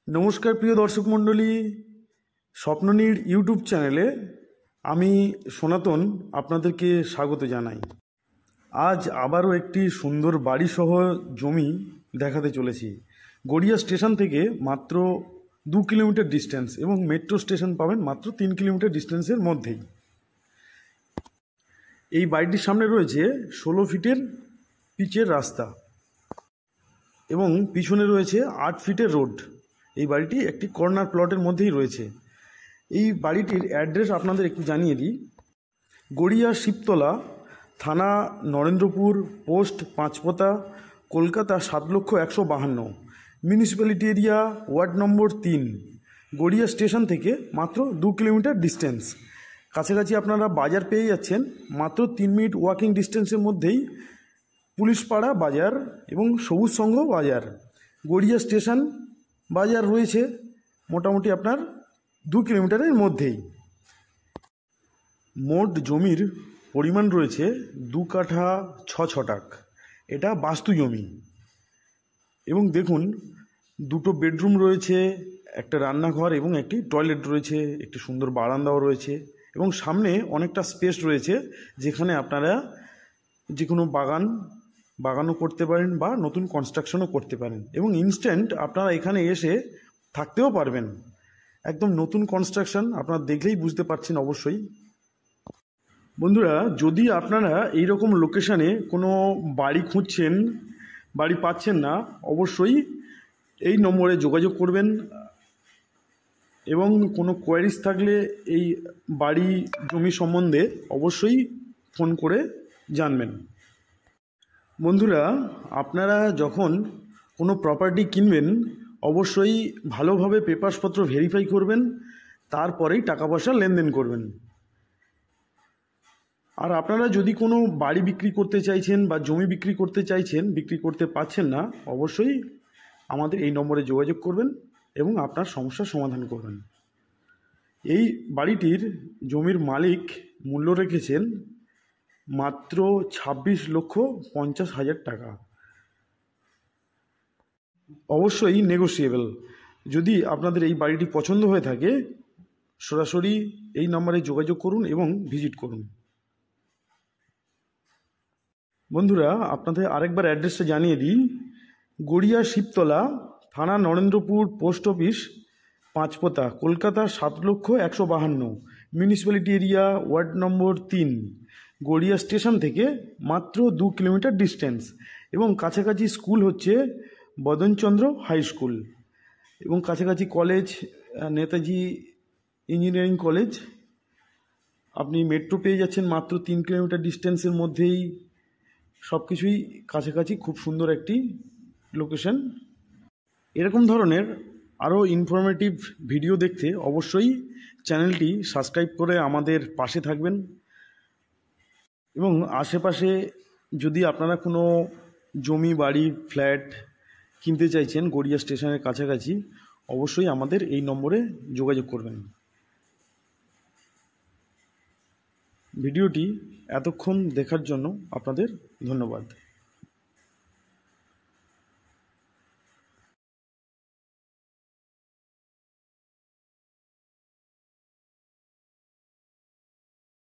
नमस्कार प्रिय दर्शक मंडली स्वप्ननीड़ यूट्यूब चैनेले आमी सनातन आपनादेरके स्वागत जानाई। आज आबारो एकटी सुंदर बाड़ी सह जमी देखाते चलेछि। गड़िया स्टेशन थेके मात्र 2 किलोमीटर डिस्टेंस एवं मेट्रो स्टेशन पाबेन मात्र 3 किलोमीटर डिस्टेंसের মধ্যেই। এই বাড়িটির সামনে রয়েছে 16 ফিটের পিচের রাস্তা এবং পিছনে রয়েছে 8 ফিটের রোড। এই বাড়িটি একটি কর্নার প্লটের মধ্যেই রয়েছে। এই বাড়িটির অ্যাড্রেস আপনাদের একটু জানিয়ে দিই। গড়িয়া শিবতলা, থানা Narendrapur, post Panchpota, Kolkata 7,152,। Municipality area ward number 3। Garia station থেকে মাত্র 2 কিলোমিটার ডিস্টেন্স। কাছাকাছি আপনারা বাজার পেয়ে যাচ্ছেন মাত্র 3 মিনিট ওয়াকিং ডিস্টেন্সের মধ্যেই। পুলিশপাড়া বাজার এবং সবুজ সংঘ বাজার, গড়িয়া স্টেশন বাজার রয়েছে মোটামুটি আপনার 2 কিলোমিটারের মধ্যেই। মোট জমির পরিমাণ রয়েছে 2 কাঠা 6 ছটাক। এটা বাস্তু জমি এবং দেখুন দুটো বেডরুম রয়েছে, একটা রান্নাঘর এবং একটি টয়লেট রয়েছে, একটি সুন্দর বারান্দাও রয়েছে এবং সামনে অনেকটা স্পেস রয়েছে যেখানে আপনারা যে কোনো বাগানও করতে পারেন বা নতুন কনস্ট্রাকশনও করতে পারেন এবং ইনস্ট্যান্ট আপনারা এখানে এসে থাকতেও পারবেন। একদম নতুন কনস্ট্রাকশন, আপনারা দেখলেই বুঝতে পারছেন অবশ্যই। বন্ধুরা, যদি আপনারা এই রকম লোকেশানে কোনো বাড়ি খুঁজছেন, বাড়ি পাচ্ছেন না, অবশ্যই এই নম্বরে যোগাযোগ করবেন এবং কোনো কোয়ারিজ থাকলে এই বাড়ি জমি সম্বন্ধে অবশ্যই ফোন করে জানবেন। বন্ধুরা, আপনারা যখন কোনো প্রপার্টি কিনবেন অবশ্যই ভালোভাবে পেপারসপত্র ভেরিফাই করবেন, তারপরেই টাকা পয়সা লেনদেন করবেন। আর আপনারা যদি কোনো বাড়ি বিক্রি করতে চাইছেন বা জমি বিক্রি করতে চাইছেন, বিক্রি করতে পারছেন না, অবশ্যই আমাদের এই নম্বরে যোগাযোগ করবেন এবং আপনার সমস্যার সমাধান করবেন। এই বাড়িটির জমির মালিক মূল্য রেখেছেন মাত্র 26,50,000 টাকা। অবশ্যই নেগোশিয়েবল। যদি আপনাদের এই বাড়িটি পছন্দ হয়ে থাকে সরাসরি এই নম্বরে যোগাযোগ করুন এবং ভিজিট করুন। বন্ধুরা, আপনাদের আরেকবার অ্যাড্রেসটা জানিয়ে দিই। গড়িয়া শিবতলা, থানা Narendrapur, post office Panchpota, Kolkata 7,152,। Municipality area ward number 3। Garia station থেকে মাত্র 2 কিলোমিটার ডিস্টেন্স এবং কাছাকাছি স্কুল হচ্ছে বদনচন্দ্র হাই স্কুল এবং কাছাকাছি কলেজ নেতাজি ইঞ্জিনিয়ারিং কলেজ। আপনি মেট্রো পেয়ে যাচ্ছেন মাত্র 3 কিলোমিটার ডিস্টেন্সের মধ্যেই। সব কিছুই কাছাকাছি, খুব সুন্দর একটি লোকেশন। এরকম ধরনের আরও ইনফরমেটিভ ভিডিও দেখতে অবশ্যই চ্যানেলটি সাবস্ক্রাইব করে আমাদের পাশে থাকবেন এবং আশেপাশে যদি আপনারা কোনো জমি, বাড়ি, ফ্ল্যাট কিনতে চাইছেন গড়িয়া স্টেশনের কাছাকাছি, অবশ্যই আমাদের এই নম্বরে যোগাযোগ করবেন। ভিডিওটি এতক্ষণ দেখার জন্য আপনাদের ধন্যবাদ।